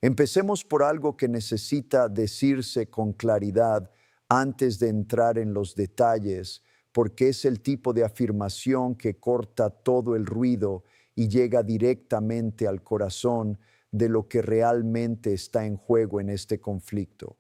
Empecemos por algo que necesita decirse con claridad antes de entrar en los detalles, porque es el tipo de afirmación que corta todo el ruido y llega directamente al corazón de lo que realmente está en juego en este conflicto.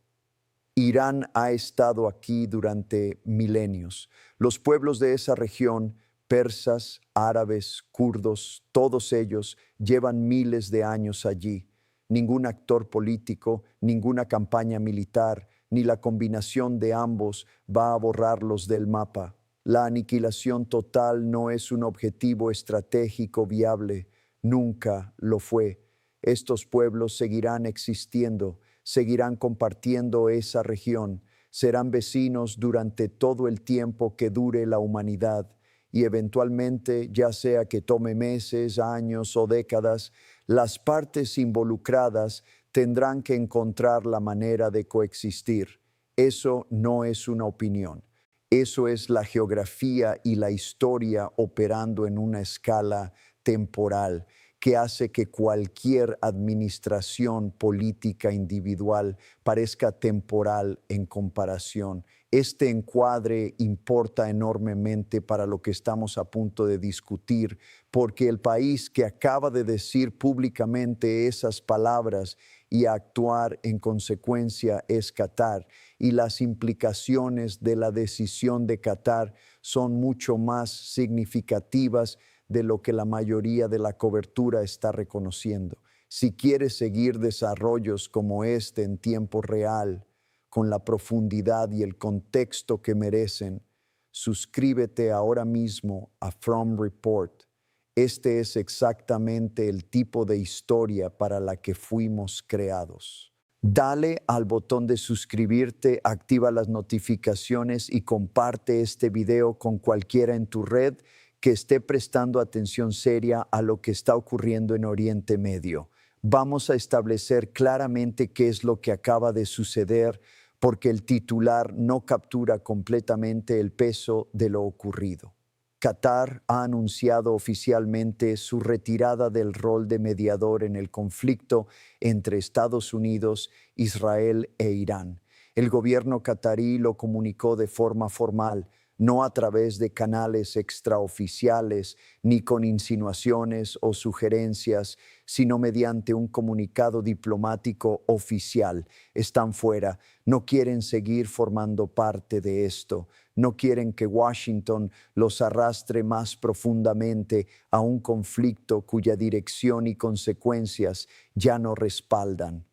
Irán ha estado aquí durante milenios. Los pueblos de esa región, persas, árabes, kurdos, todos ellos llevan miles de años allí. Ningún actor político, ninguna campaña militar, ni la combinación de ambos va a borrarlos del mapa. La aniquilación total no es un objetivo estratégico viable, nunca lo fue. Estos pueblos seguirán existiendo, seguirán compartiendo esa región, serán vecinos durante todo el tiempo que dure la humanidad y eventualmente, ya sea que tome meses, años o décadas, las partes involucradas tendrán que encontrar la manera de coexistir. Eso no es una opinión. Eso es la geografía y la historia operando en una escala temporal que hace que cualquier administración política individual parezca temporal en comparación. Este encuadre importa enormemente para lo que estamos a punto de discutir, porque el país que acaba de decir públicamente esas palabras y actuar en consecuencia es Qatar, y las implicaciones de la decisión de Qatar son mucho más significativas de lo que la mayoría de la cobertura está reconociendo. Si quieres seguir desarrollos como este en tiempo real, con la profundidad y el contexto que merecen, suscríbete ahora mismo a From Report. Este es exactamente el tipo de historia para la que fuimos creados. Dale al botón de suscribirte, activa las notificaciones y comparte este video con cualquiera en tu red que esté prestando atención seria a lo que está ocurriendo en Oriente Medio. Vamos a establecer claramente qué es lo que acaba de suceder, porque el titular no captura completamente el peso de lo ocurrido. Qatar ha anunciado oficialmente su retirada del rol de mediador en el conflicto entre Estados Unidos, Israel e Irán. El gobierno qatarí lo comunicó de forma formal, no a través de canales extraoficiales ni con insinuaciones o sugerencias, sino mediante un comunicado diplomático oficial. Están fuera, no quieren seguir formando parte de esto, no quieren que Washington los arrastre más profundamente a un conflicto cuya dirección y consecuencias ya no respaldan.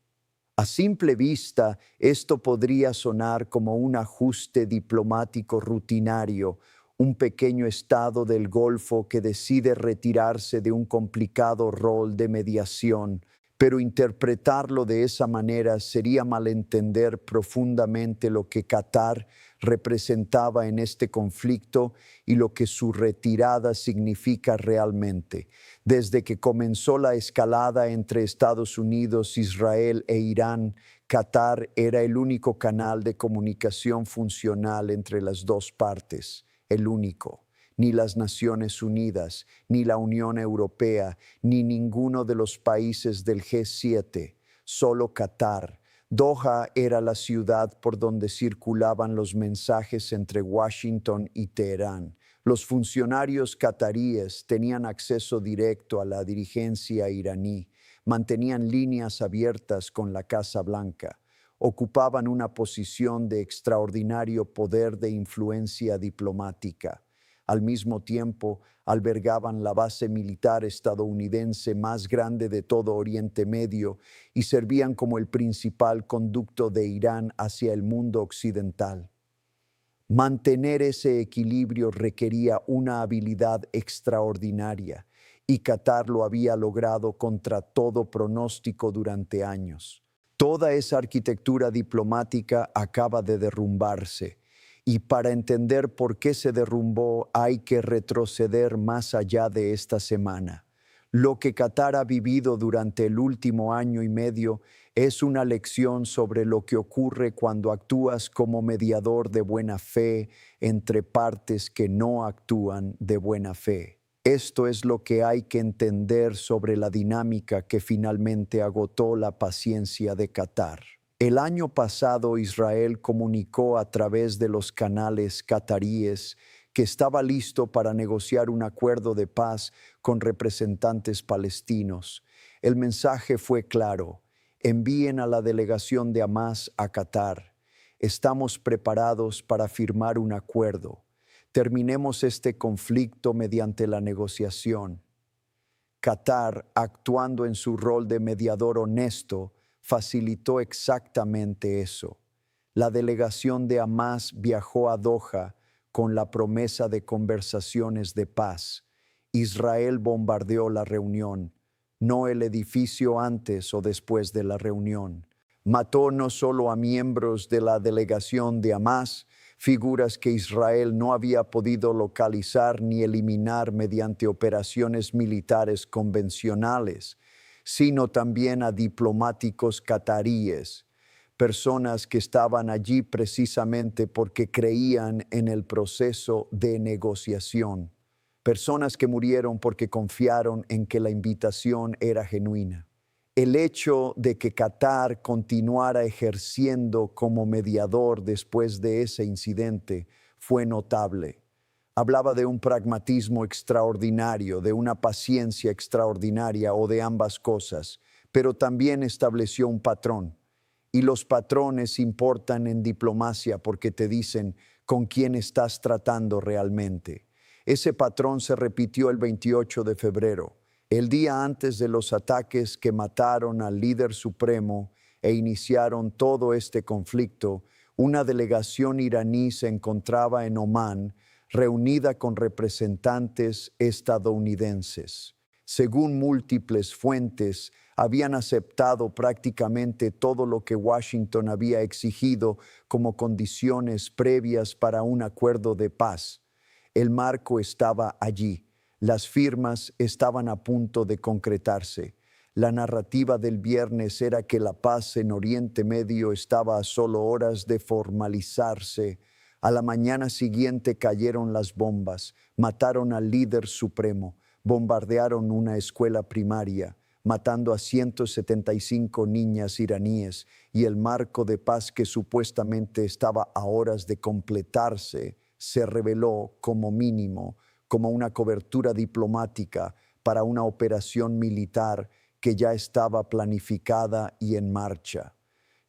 A simple vista, esto podría sonar como un ajuste diplomático rutinario, un pequeño estado del Golfo que decide retirarse de un complicado rol de mediación, pero interpretarlo de esa manera sería malentender profundamente lo que Qatar representaba en este conflicto y lo que su retirada significa realmente. Desde que comenzó la escalada entre Estados Unidos, Israel e Irán, Qatar era el único canal de comunicación funcional entre las dos partes, el único. Ni las Naciones Unidas, ni la Unión Europea, ni ninguno de los países del G7, solo Qatar. Doha era la ciudad por donde circulaban los mensajes entre Washington y Teherán. Los funcionarios qataríes tenían acceso directo a la dirigencia iraní, mantenían líneas abiertas con la Casa Blanca, ocupaban una posición de extraordinario poder de influencia diplomática. Al mismo tiempo, albergaban la base militar estadounidense más grande de todo Oriente Medio y servían como el principal conducto de Irán hacia el mundo occidental. Mantener ese equilibrio requería una habilidad extraordinaria, y Qatar lo había logrado contra todo pronóstico durante años. Toda esa arquitectura diplomática acaba de derrumbarse, y para entender por qué se derrumbó hay que retroceder más allá de esta semana. Lo que Qatar ha vivido durante el último año y medio es una lección sobre lo que ocurre cuando actúas como mediador de buena fe entre partes que no actúan de buena fe. Esto es lo que hay que entender sobre la dinámica que finalmente agotó la paciencia de Qatar. El año pasado Israel comunicó a través de los canales cataríes que estaba listo para negociar un acuerdo de paz con representantes palestinos. El mensaje fue claro: envíen a la delegación de Hamás a Qatar. Estamos preparados para firmar un acuerdo. Terminemos este conflicto mediante la negociación. Qatar, actuando en su rol de mediador honesto, facilitó exactamente eso. La delegación de Hamás viajó a Doha con la promesa de conversaciones de paz. Israel bombardeó la reunión, no el edificio antes o después de la reunión. Mató no solo a miembros de la delegación de Hamás, figuras que Israel no había podido localizar ni eliminar mediante operaciones militares convencionales, sino también a diplomáticos cataríes, personas que estaban allí precisamente porque creían en el proceso de negociación, personas que murieron porque confiaron en que la invitación era genuina. El hecho de que Qatar continuara ejerciendo como mediador después de ese incidente fue notable. Hablaba de un pragmatismo extraordinario, de una paciencia extraordinaria o de ambas cosas, pero también estableció un patrón. Y los patrones importan en diplomacia porque te dicen con quién estás tratando realmente. Ese patrón se repitió el 28 de febrero. El día antes de los ataques que mataron al líder supremo e iniciaron todo este conflicto, una delegación iraní se encontraba en Omán, reunida con representantes estadounidenses. Según múltiples fuentes, habían aceptado prácticamente todo lo que Washington había exigido como condiciones previas para un acuerdo de paz. El marco estaba allí. Las firmas estaban a punto de concretarse. La narrativa del viernes era que la paz en Oriente Medio estaba a solo horas de formalizarse. A la mañana siguiente cayeron las bombas, mataron al líder supremo, bombardearon una escuela primaria, matando a 175 niñas iraníes, y el marco de paz que supuestamente estaba a horas de completarse se reveló como mínimo como una cobertura diplomática para una operación militar que ya estaba planificada y en marcha.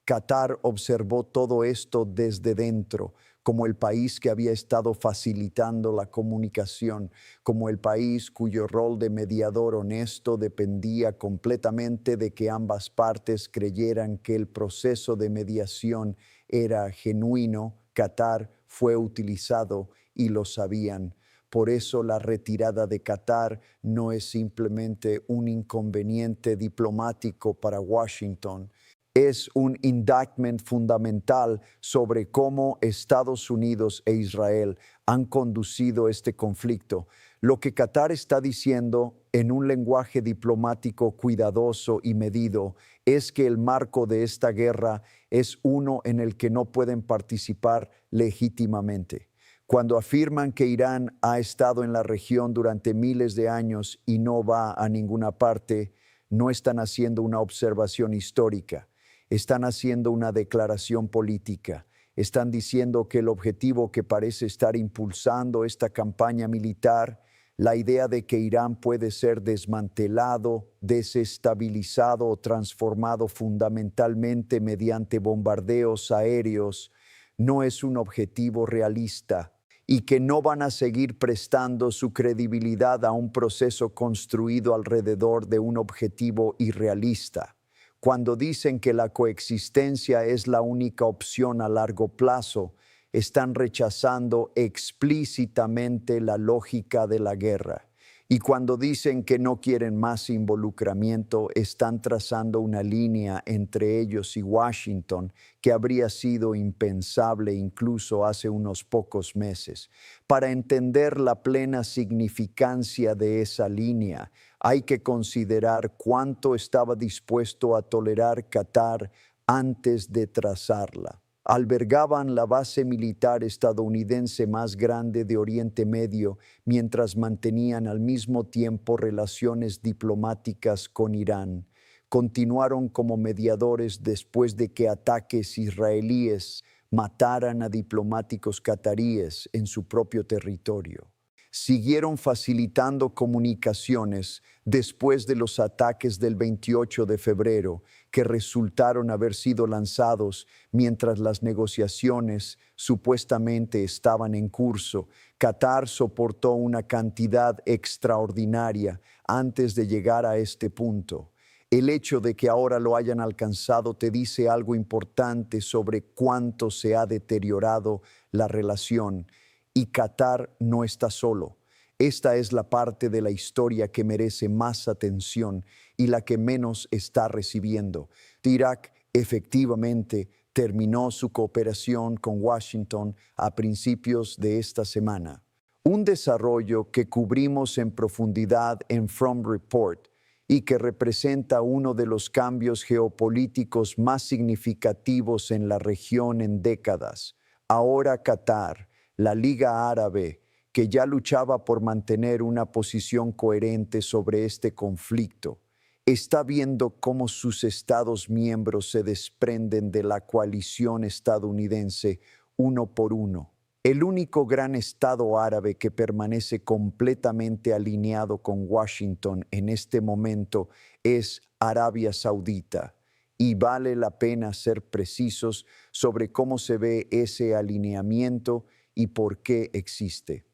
Qatar observó todo esto desde dentro, como el país que había estado facilitando la comunicación, como el país cuyo rol de mediador honesto dependía completamente de que ambas partes creyeran que el proceso de mediación era genuino. Qatar fue utilizado y lo sabían. Por eso la retirada de Qatar no es simplemente un inconveniente diplomático para Washington, es un indictment fundamental sobre cómo Estados Unidos e Israel han conducido este conflicto. Lo que Qatar está diciendo en un lenguaje diplomático cuidadoso y medido es que el marco de esta guerra es uno en el que no pueden participar legítimamente. Cuando afirman que Irán ha estado en la región durante miles de años y no va a ninguna parte, no están haciendo una observación histórica, están haciendo una declaración política. Están diciendo que el objetivo que parece estar impulsando esta campaña militar, la idea de que Irán puede ser desmantelado, desestabilizado o transformado fundamentalmente mediante bombardeos aéreos, no es un objetivo realista, y que no van a seguir prestando su credibilidad a un proceso construido alrededor de un objetivo irrealista. Cuando dicen que la coexistencia es la única opción a largo plazo, están rechazando explícitamente la lógica de la guerra. Y cuando dicen que no quieren más involucramiento, están trazando una línea entre ellos y Washington que habría sido impensable incluso hace unos pocos meses. Para entender la plena significancia de esa línea, hay que considerar cuánto estaba dispuesto a tolerar Qatar antes de trazarla. Albergaban la base militar estadounidense más grande de Oriente Medio mientras mantenían al mismo tiempo relaciones diplomáticas con Irán. Continuaron como mediadores después de que ataques israelíes mataran a diplomáticos cataríes en su propio territorio. Siguieron facilitando comunicaciones después de los ataques del 28 de febrero, que resultaron haber sido lanzados mientras las negociaciones supuestamente estaban en curso. Qatar soportó una cantidad extraordinaria antes de llegar a este punto. El hecho de que ahora lo hayan alcanzado te dice algo importante sobre cuánto se ha deteriorado la relación. Y Qatar no está solo. Esta es la parte de la historia que merece más atención y la que menos está recibiendo. Irak efectivamente terminó su cooperación con Washington a principios de esta semana. Un desarrollo que cubrimos en profundidad en From Report y que representa uno de los cambios geopolíticos más significativos en la región en décadas. Ahora Qatar, la Liga Árabe, que ya luchaba por mantener una posición coherente sobre este conflicto, está viendo cómo sus Estados miembros se desprenden de la coalición estadounidense uno por uno. El único gran Estado árabe que permanece completamente alineado con Washington en este momento es Arabia Saudita. Y vale la pena ser precisos sobre cómo se ve ese alineamiento y por qué existe.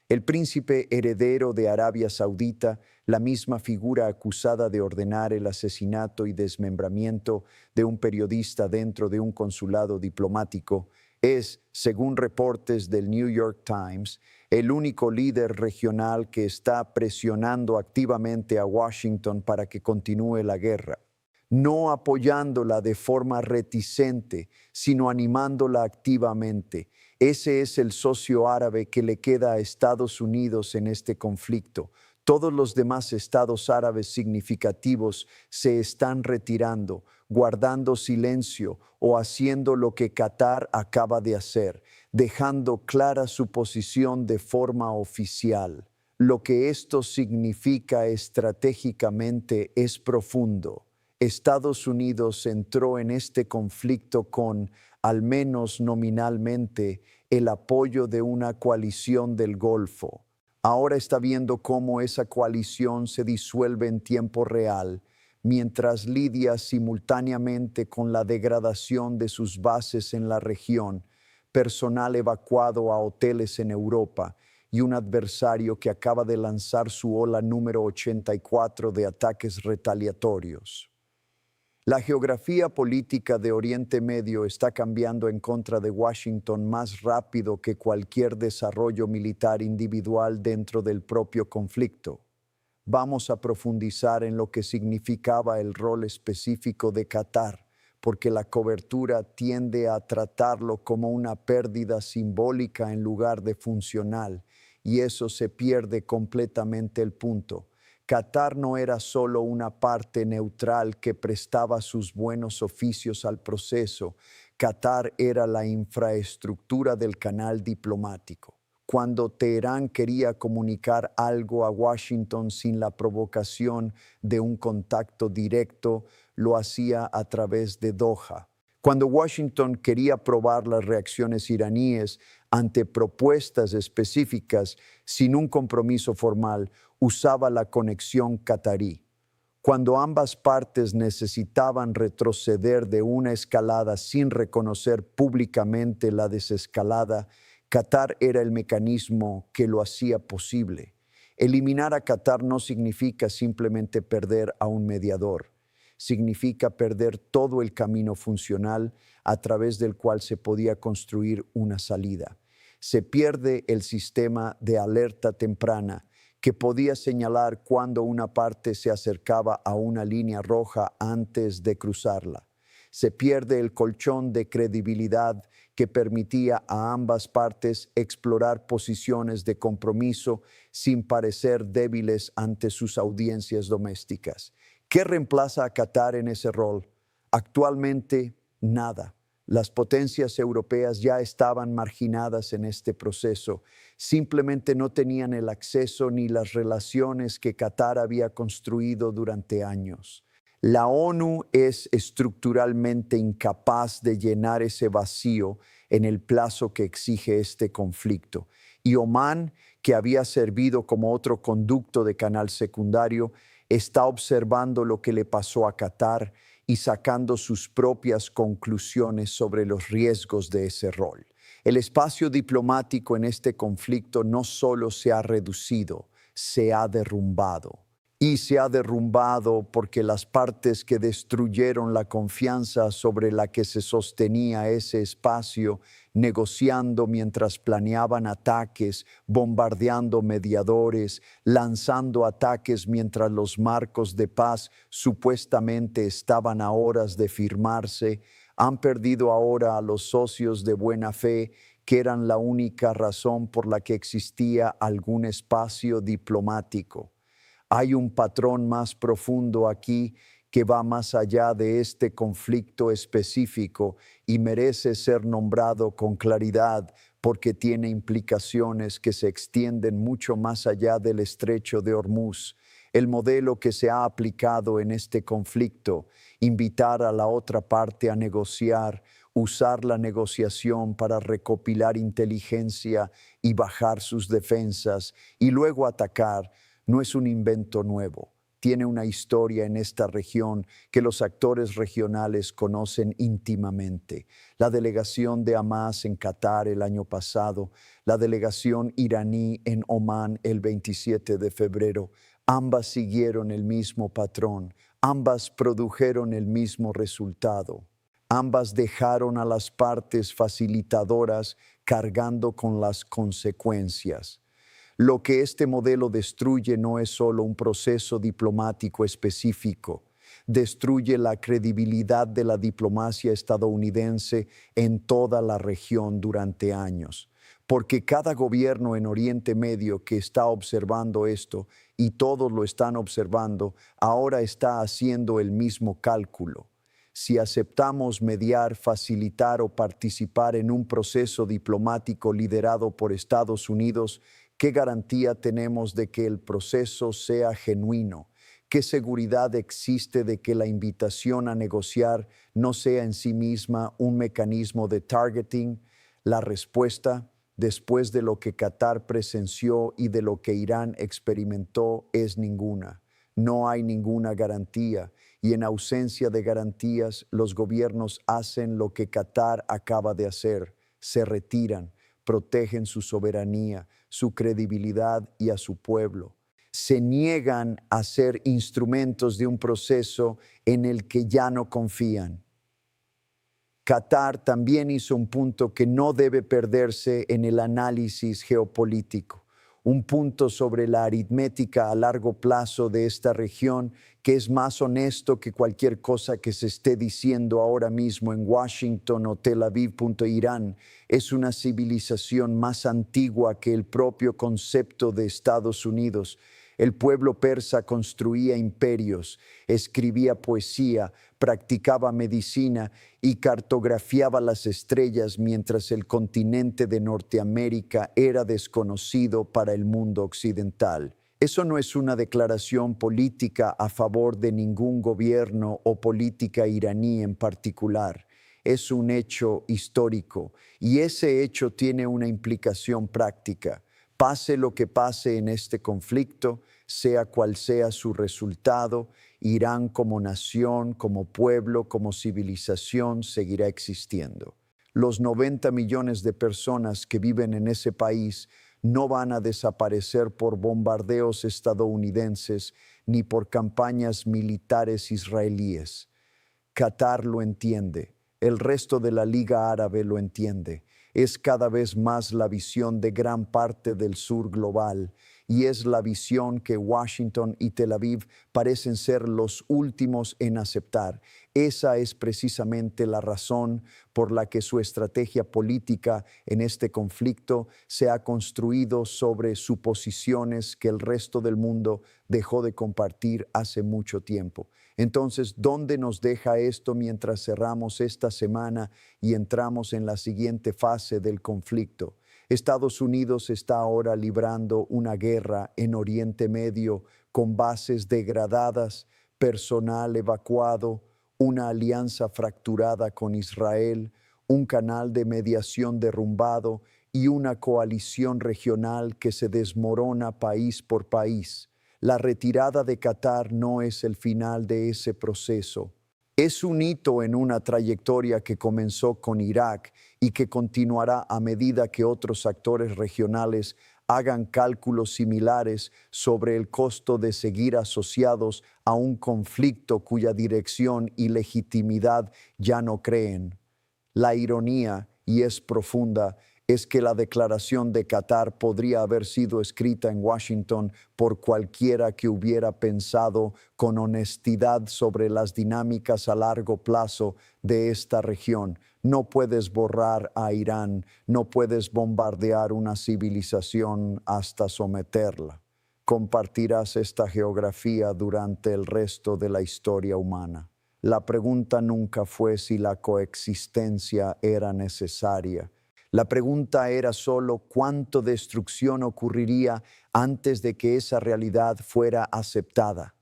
El príncipe heredero de Arabia Saudita, la misma figura acusada de ordenar el asesinato y desmembramiento de un periodista dentro de un consulado diplomático, es, según reportes del New York Times, el único líder regional que está presionando activamente a Washington para que continúe la guerra, no apoyándola de forma reticente, sino animándola activamente. Ese es el socio árabe que le queda a Estados Unidos en este conflicto. Todos los demás estados árabes significativos se están retirando, guardando silencio o haciendo lo que Qatar acaba de hacer, dejando clara su posición de forma oficial. Lo que esto significa estratégicamente es profundo. Estados Unidos entró en este conflicto con, al menos nominalmente, el apoyo de una coalición del Golfo. Ahora está viendo cómo esa coalición se disuelve en tiempo real, mientras lidia simultáneamente con la degradación de sus bases en la región, personal evacuado a hoteles en Europa y un adversario que acaba de lanzar su ola número 84 de ataques retaliatorios. La geografía política de Oriente Medio está cambiando en contra de Washington más rápido que cualquier desarrollo militar individual dentro del propio conflicto. Vamos a profundizar en lo que significaba el rol específico de Qatar, porque la cobertura tiende a tratarlo como una pérdida simbólica en lugar de funcional, y eso se pierde completamente el punto. Qatar no era solo una parte neutral que prestaba sus buenos oficios al proceso. Qatar era la infraestructura del canal diplomático. Cuando Teherán quería comunicar algo a Washington sin la provocación de un contacto directo, lo hacía a través de Doha. Cuando Washington quería probar las reacciones iraníes ante propuestas específicas sin un compromiso formal, usaba la conexión qatarí. Cuando ambas partes necesitaban retroceder de una escalada sin reconocer públicamente la desescalada, Qatar era el mecanismo que lo hacía posible. Eliminar a Qatar no significa simplemente perder a un mediador. Significa perder todo el camino funcional a través del cual se podía construir una salida. Se pierde el sistema de alerta temprana que podía señalar cuando una parte se acercaba a una línea roja antes de cruzarla. Se pierde el colchón de credibilidad que permitía a ambas partes explorar posiciones de compromiso sin parecer débiles ante sus audiencias domésticas. ¿Qué reemplaza a Qatar en ese rol? Actualmente, nada. Las potencias europeas ya estaban marginadas en este proceso. Simplemente no tenían el acceso ni las relaciones que Qatar había construido durante años. La ONU es estructuralmente incapaz de llenar ese vacío en el plazo que exige este conflicto. Y Omán, que había servido como otro conducto de canal secundario, está observando lo que le pasó a Qatar y sacando sus propias conclusiones sobre los riesgos de ese rol. El espacio diplomático en este conflicto no solo se ha reducido, se ha derrumbado. Y se ha derrumbado porque las partes que destruyeron la confianza sobre la que se sostenía ese espacio, negociando mientras planeaban ataques, bombardeando mediadores, lanzando ataques mientras los marcos de paz supuestamente estaban a horas de firmarse, han perdido ahora a los socios de buena fe que eran la única razón por la que existía algún espacio diplomático. Hay un patrón más profundo aquí que va más allá de este conflicto específico y merece ser nombrado con claridad porque tiene implicaciones que se extienden mucho más allá del estrecho de Hormuz. El modelo que se ha aplicado en este conflicto, invitar a la otra parte a negociar, usar la negociación para recopilar inteligencia y bajar sus defensas y luego atacar, no es un invento nuevo. Tiene una historia en esta región que los actores regionales conocen íntimamente. La delegación de Hamas en Qatar el año pasado, la delegación iraní en Omán el 27 de febrero, ambas siguieron el mismo patrón, ambas produjeron el mismo resultado. Ambas dejaron a las partes facilitadoras cargando con las consecuencias. Lo que este modelo destruye no es solo un proceso diplomático específico, destruye la credibilidad de la diplomacia estadounidense en toda la región durante años. Porque cada gobierno en Oriente Medio que está observando esto, y todos lo están observando, ahora está haciendo el mismo cálculo. Si aceptamos mediar, facilitar o participar en un proceso diplomático liderado por Estados Unidos, ¿qué garantía tenemos de que el proceso sea genuino? ¿Qué seguridad existe de que la invitación a negociar no sea en sí misma un mecanismo de targeting? La respuesta, después de lo que Qatar presenció y de lo que Irán experimentó, es ninguna. No hay ninguna garantía. Y en ausencia de garantías, los gobiernos hacen lo que Qatar acaba de hacer: se retiran, protegen su soberanía, su credibilidad y a su pueblo. Se niegan a ser instrumentos de un proceso en el que ya no confían. Qatar también hizo un punto que no debe perderse en el análisis geopolítico, un punto sobre la aritmética a largo plazo de esta región que es más honesto que cualquier cosa que se esté diciendo ahora mismo en Washington o Tel Aviv. Irán es una civilización más antigua que el propio concepto de Estados Unidos. El pueblo persa construía imperios, escribía poesía, practicaba medicina y cartografiaba las estrellas mientras el continente de Norteamérica era desconocido para el mundo occidental. Eso no es una declaración política a favor de ningún gobierno o política iraní en particular. Es un hecho histórico y ese hecho tiene una implicación práctica. Pase lo que pase en este conflicto, sea cual sea su resultado, Irán como nación, como pueblo, como civilización seguirá existiendo. Los 90 millones de personas que viven en ese país no van a desaparecer por bombardeos estadounidenses ni por campañas militares israelíes. Qatar lo entiende, el resto de la Liga Árabe lo entiende. Es cada vez más la visión de gran parte del sur global y es la visión que Washington y Tel Aviv parecen ser los últimos en aceptar. Esa es precisamente la razón por la que su estrategia política en este conflicto se ha construido sobre suposiciones que el resto del mundo dejó de compartir hace mucho tiempo. Entonces, ¿dónde nos deja esto mientras cerramos esta semana y entramos en la siguiente fase del conflicto? Estados Unidos está ahora librando una guerra en Oriente Medio con bases degradadas, personal evacuado, una alianza fracturada con Israel, un canal de mediación derrumbado y una coalición regional que se desmorona país por país. La retirada de Qatar no es el final de ese proceso. Es un hito en una trayectoria que comenzó con Irak y que continuará a medida que otros actores regionales hagan cálculos similares sobre el costo de seguir asociados a un conflicto cuya dirección y legitimidad ya no creen. La ironía, y es profunda, es que la declaración de Qatar podría haber sido escrita en Washington por cualquiera que hubiera pensado con honestidad sobre las dinámicas a largo plazo de esta región. No puedes borrar a Irán, no puedes bombardear una civilización hasta someterla. Compartirás esta geografía durante el resto de la historia humana. La pregunta nunca fue si la coexistencia era necesaria. La pregunta era solo cuánto destrucción ocurriría antes de que esa realidad fuera aceptada.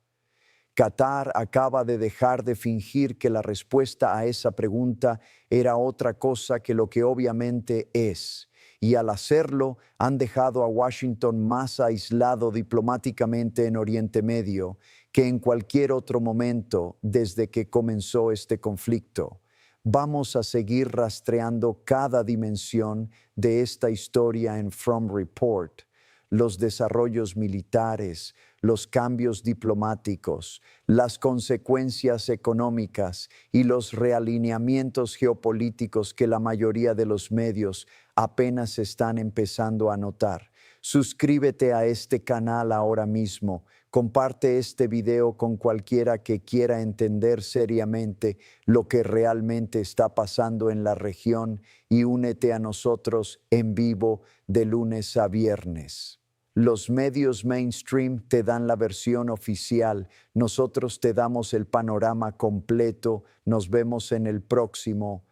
Qatar acaba de dejar de fingir que la respuesta a esa pregunta era otra cosa que lo que obviamente es, y al hacerlo han dejado a Washington más aislado diplomáticamente en Oriente Medio que en cualquier otro momento desde que comenzó este conflicto. Vamos a seguir rastreando cada dimensión de esta historia en From Report. Los desarrollos militares, los cambios diplomáticos, las consecuencias económicas y los realineamientos geopolíticos que la mayoría de los medios apenas están empezando a notar. Suscríbete a este canal ahora mismo. Comparte este video con cualquiera que quiera entender seriamente lo que realmente está pasando en la región y únete a nosotros en vivo de lunes a viernes. Los medios mainstream te dan la versión oficial, nosotros te damos el panorama completo. Nos vemos en el próximo